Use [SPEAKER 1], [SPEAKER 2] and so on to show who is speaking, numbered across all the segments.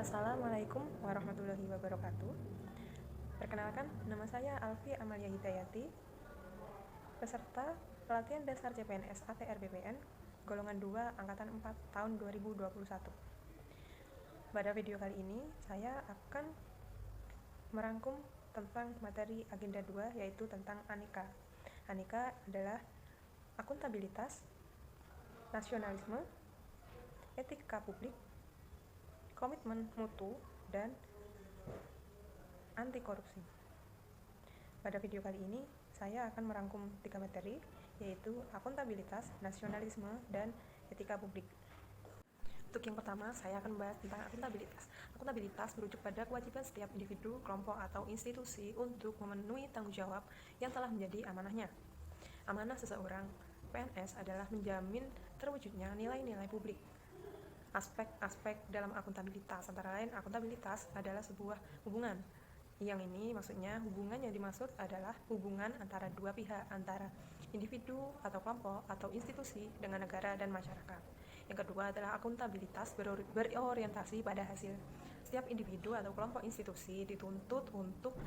[SPEAKER 1] Assalamualaikum warahmatullahi wabarakatuh. Perkenalkan, nama saya Alfi Amalia Hidayati, peserta pelatihan dasar CPNS ATR BPN, golongan 2, angkatan 4, tahun 2021. Pada video kali ini, saya akan merangkum tentang materi agenda 2, yaitu tentang ANIKA. ANIKA adalah akuntabilitas, nasionalisme, etika publik, komitmen mutu, dan anti korupsi. Pada video kali ini, saya akan merangkum 3 materi, yaitu akuntabilitas, nasionalisme, dan etika publik. Untuk yang pertama, saya akan membahas tentang akuntabilitas. Akuntabilitas merujuk pada kewajiban setiap individu, kelompok, atau institusi untuk memenuhi tanggung jawab yang telah menjadi amanahnya. Amanah seseorang PNS adalah menjamin terwujudnya nilai-nilai publik. Aspek-aspek dalam akuntabilitas, antara lain akuntabilitas adalah sebuah hubungan. Yang ini maksudnya hubungan yang dimaksud adalah hubungan antara dua pihak, antara individu atau kelompok atau institusi dengan negara dan masyarakat. Yang kedua adalah akuntabilitas berorientasi pada hasil. Setiap individu atau kelompok institusi dituntut untuk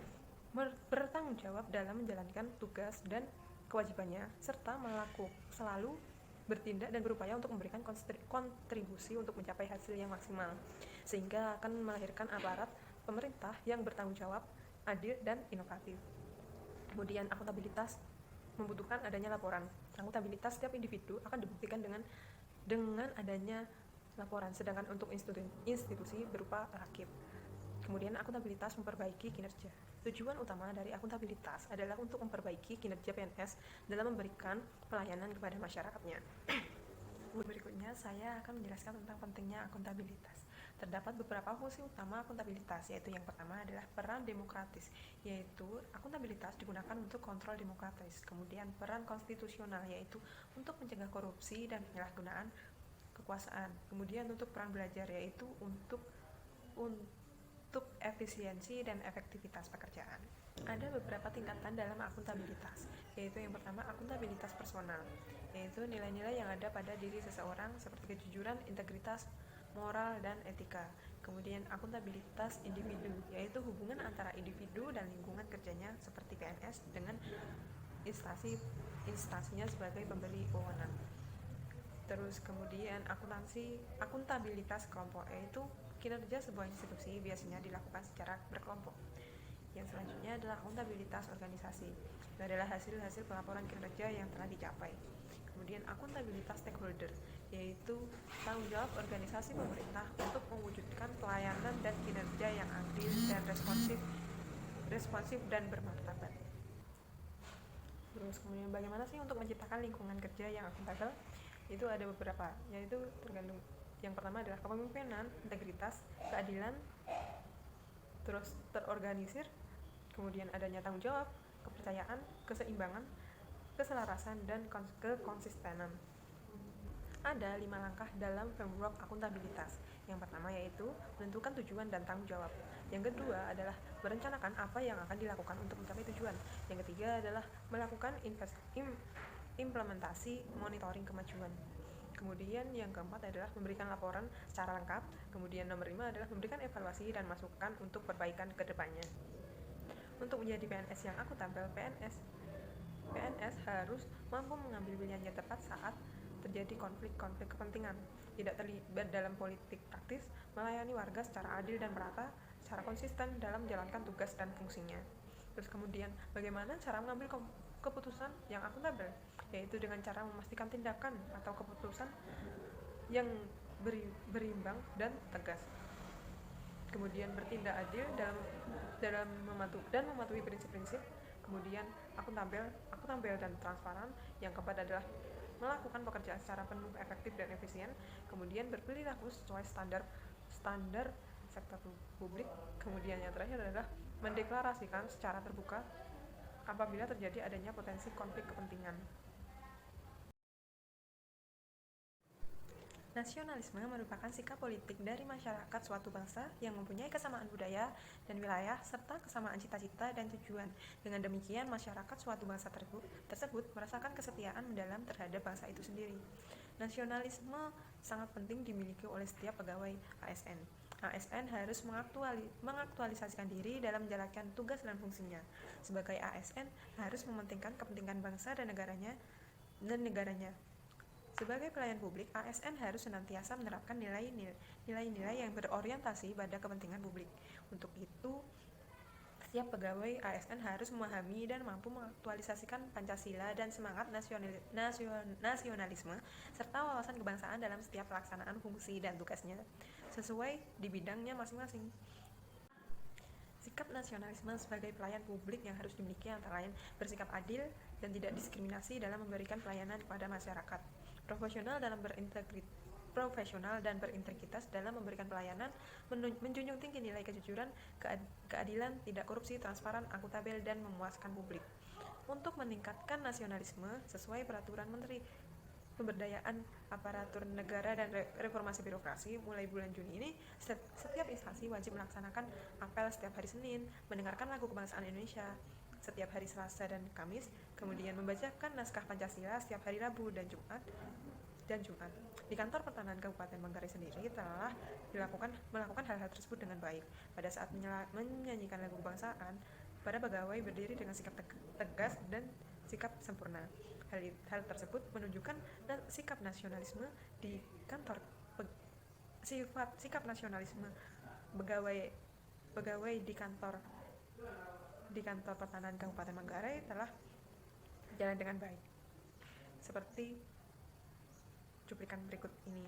[SPEAKER 1] bertanggung jawab dalam menjalankan tugas dan kewajibannya, serta selalu bertindak dan berupaya untuk memberikan kontribusi untuk mencapai hasil yang maksimal, sehingga akan melahirkan aparat pemerintah yang bertanggung jawab, adil, dan inovatif. Kemudian akuntabilitas membutuhkan adanya laporan. Akuntabilitas setiap individu akan dibuktikan dengan adanya laporan, sedangkan untuk institusi berupa rakib. Kemudian akuntabilitas memperbaiki kinerja. Tujuan utama dari akuntabilitas adalah untuk memperbaiki kinerja PNS dalam memberikan pelayanan kepada masyarakatnya. Berikutnya saya akan menjelaskan tentang pentingnya akuntabilitas. Terdapat beberapa fungsi utama akuntabilitas, yaitu yang pertama adalah peran demokratis, yaitu akuntabilitas digunakan untuk kontrol demokratis. Kemudian peran konstitusional, yaitu untuk mencegah korupsi dan penyalahgunaan kekuasaan. Kemudian untuk peran belajar, yaitu untuk efisiensi dan efektivitas pekerjaan. Ada beberapa tingkatan dalam akuntabilitas, yaitu yang pertama akuntabilitas personal, yaitu nilai-nilai yang ada pada diri seseorang seperti kejujuran, integritas, moral, dan etika. Kemudian akuntabilitas individu, yaitu hubungan antara individu dan lingkungan kerjanya seperti PNS dengan instansinya sebagai pemberi wewenang. Terus kemudian akuntabilitas kelompok, yaitu kinerja sebuah institusi biasanya dilakukan secara berkelompok. Yang selanjutnya adalah akuntabilitas organisasi. Itu adalah hasil-hasil pelaporan kinerja yang telah dicapai. Kemudian akuntabilitas stakeholder, yaitu tanggung jawab organisasi pemerintah untuk mewujudkan pelayanan dan kinerja yang adil dan responsif dan bermartabat. Terus kemudian bagaimana sih untuk menciptakan lingkungan kerja yang akuntabel? Itu ada beberapa, yaitu tergantung. Yang pertama adalah kepemimpinan, integritas, keadilan, terus terorganisir, kemudian adanya tanggung jawab, kepercayaan, keseimbangan, keselarasan, dan kekonsistenan. Ada 5 langkah dalam framework akuntabilitas. Yang pertama yaitu menentukan tujuan dan tanggung jawab. Yang kedua adalah merencanakan apa yang akan dilakukan untuk mencapai tujuan. Yang ketiga adalah melakukan implementasi monitoring kemajuan. Kemudian yang keempat adalah memberikan laporan secara lengkap. Kemudian nomor 5 adalah memberikan evaluasi dan masukan untuk perbaikan ke depannya. Untuk menjadi PNS yang akuntabel, PNS harus mampu mengambil pilihan yang tepat saat terjadi konflik kepentingan, tidak terlibat dalam politik praktis, melayani warga secara adil dan merata, secara konsisten dalam menjalankan tugas dan fungsinya. Terus kemudian bagaimana cara mengambil keputusan yang akuntabel, yaitu dengan cara memastikan tindakan atau keputusan yang berimbang dan tegas. Kemudian bertindak adil dalam mematuhi prinsip-prinsip. Kemudian akuntabel dan transparan. Yang keempat adalah melakukan pekerjaan secara penuh, efektif, dan efisien. Kemudian berperilaku sesuai standar sektor publik. Kemudian yang terakhir adalah mendeklarasikan secara terbuka apabila terjadi adanya potensi konflik kepentingan. Nasionalisme merupakan sikap politik dari masyarakat suatu bangsa yang mempunyai kesamaan budaya dan wilayah serta kesamaan cita-cita dan tujuan. Dengan demikian, masyarakat suatu bangsa tersebut merasakan kesetiaan mendalam terhadap bangsa itu sendiri. Nasionalisme sangat penting dimiliki oleh setiap pegawai ASN. ASN harus mengaktualisasikan diri dalam menjalankan tugas dan fungsinya. Sebagai ASN harus mementingkan kepentingan bangsa dan negaranya. Sebagai pelayan publik, ASN harus senantiasa menerapkan nilai-nilai yang berorientasi pada kepentingan publik. Untuk itu, setiap pegawai ASN harus memahami dan mampu mengaktualisasikan Pancasila dan semangat nasionalisme serta wawasan kebangsaan dalam setiap pelaksanaan fungsi dan tugasnya sesuai di bidangnya masing-masing. Sikap nasionalisme sebagai pelayan publik yang harus dimiliki antara lain bersikap adil dan tidak diskriminasi dalam memberikan pelayanan kepada masyarakat, profesional dan berintegritas dalam memberikan pelayanan, menjunjung tinggi nilai kejujuran, keadilan, tidak korupsi, transparan, akuntabel, dan memuaskan publik. Untuk meningkatkan nasionalisme sesuai peraturan Menteri Pemberdayaan Aparatur Negara dan Reformasi Birokrasi mulai bulan Juni ini, setiap instansi wajib melaksanakan apel setiap hari Senin, mendengarkan lagu kebangsaan Indonesia setiap hari Selasa dan Kamis, kemudian membacakan naskah Pancasila setiap hari Rabu dan Jumat. Di kantor pertanahan Kabupaten Manggarai sendiri telah melakukan hal-hal tersebut dengan baik. Pada saat menyanyikan lagu kebangsaan, para pegawai berdiri dengan sikap tegas dan sikap sempurna. Hal tersebut menunjukkan sikap nasionalisme di kantor pegawai di kantor pertanahan Kabupaten Manggarai telah berjalan dengan baik. Seperti cuplikan berikut ini.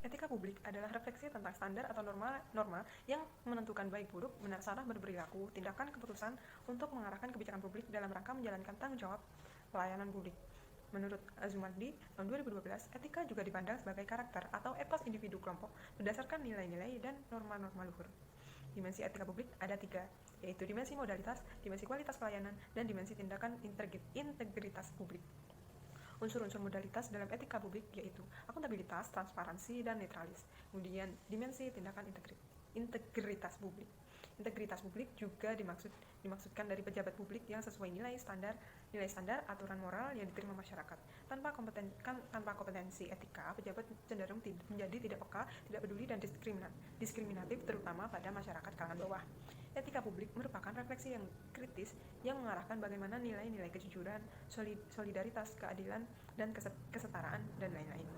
[SPEAKER 1] Etika publik adalah refleksi tentang standar atau norma yang menentukan baik buruk, benar salah berperilaku, tindakan, keputusan untuk mengarahkan kebijakan publik dalam rangka menjalankan tanggung jawab pelayanan publik. Menurut Azumardi, tahun 2012, etika juga dipandang sebagai karakter atau etos individu kelompok berdasarkan nilai-nilai dan norma-norma luhur. Dimensi etika publik ada 3, yaitu dimensi modalitas, dimensi kualitas pelayanan, dan dimensi tindakan integritas publik. Unsur-unsur modalitas dalam etika publik yaitu akuntabilitas, transparansi, dan netralis. Kemudian dimensi tindakan integritas publik. Integritas publik juga dimaksudkan dari pejabat publik yang sesuai nilai standar aturan moral yang diterima masyarakat. Tanpa kompetensi etika, pejabat cenderung menjadi tidak peka, tidak peduli, dan diskriminatif terutama pada masyarakat kalangan bawah. Etika publik merupakan refleksi yang kritis yang mengarahkan bagaimana nilai-nilai kejujuran, solidaritas, keadilan, dan kesetaraan, dan lain-lain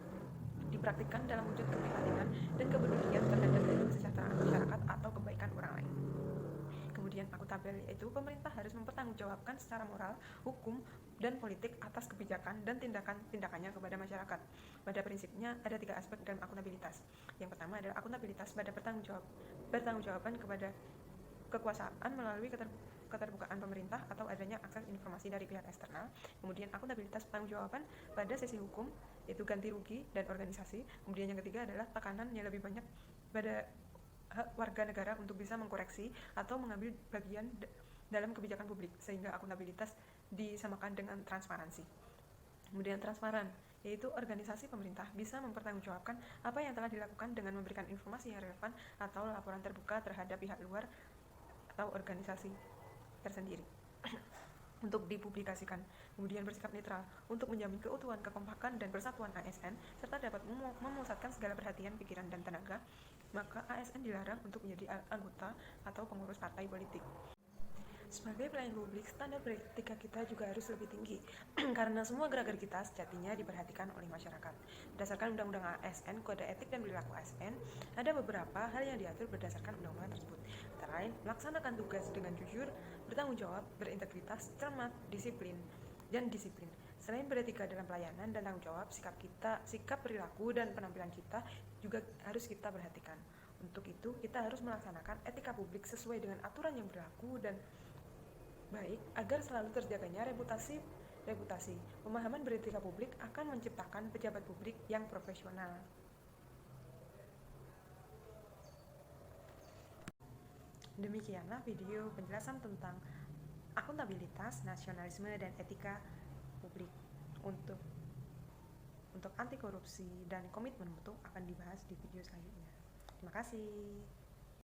[SPEAKER 1] dipraktikkan dalam wujud keprihatinan dan kepedulian terhadap kesejahteraan masyarakat atau kebaikan orang lain. Kemudian akuntabel, yaitu pemerintah harus mempertanggungjawabkan secara moral, hukum, dan politik atas kebijakan dan tindakannya kepada masyarakat. Pada prinsipnya ada 3 aspek dalam akuntabilitas. Yang pertama adalah akuntabilitas pada pertanggungjawaban kepada kekuasaan melalui keterbukaan pemerintah atau adanya akses informasi dari pihak eksternal. Kemudian akuntabilitas pertanggungjawaban pada sisi hukum, yaitu ganti rugi dan organisasi. Kemudian yang ketiga adalah tekanan yang lebih banyak pada hak warga negara untuk bisa mengkoreksi atau mengambil bagian dalam kebijakan publik, sehingga akuntabilitas disamakan dengan transparansi. Kemudian transparan, yaitu organisasi pemerintah bisa mempertanggungjawabkan apa yang telah dilakukan dengan memberikan informasi yang relevan atau laporan terbuka terhadap pihak luar atau organisasi tersendiri untuk dipublikasikan. Kemudian bersikap netral untuk menjamin keutuhan, kekompakan, dan persatuan ASN serta dapat memusatkan segala perhatian, pikiran, dan tenaga, maka ASN dilarang untuk menjadi anggota atau pengurus partai politik. Sebagai pelayan publik, standar beretika kita juga harus lebih tinggi karena semua gerak-gerik kita sejatinya diperhatikan oleh masyarakat. Berdasarkan Undang-Undang ASN, Kode Etik dan Perilaku ASN, ada beberapa hal yang diatur berdasarkan undang-undang tersebut. Antara lain, melaksanakan tugas dengan jujur, bertanggung jawab, berintegritas, cermat, disiplin. Selain beretika dalam pelayanan dan tanggung jawab, sikap perilaku dan penampilan kita juga harus kita perhatikan. Untuk itu, kita harus melaksanakan etika publik sesuai dengan aturan yang berlaku dan baik agar selalu terjaganya reputasi. Pemahaman beretika publik akan menciptakan pejabat publik yang profesional. Demikianlah video penjelasan tentang akuntabilitas, nasionalisme, dan etika publik. Untuk anti korupsi dan komitmen mutu akan dibahas di video selanjutnya. Terima kasih.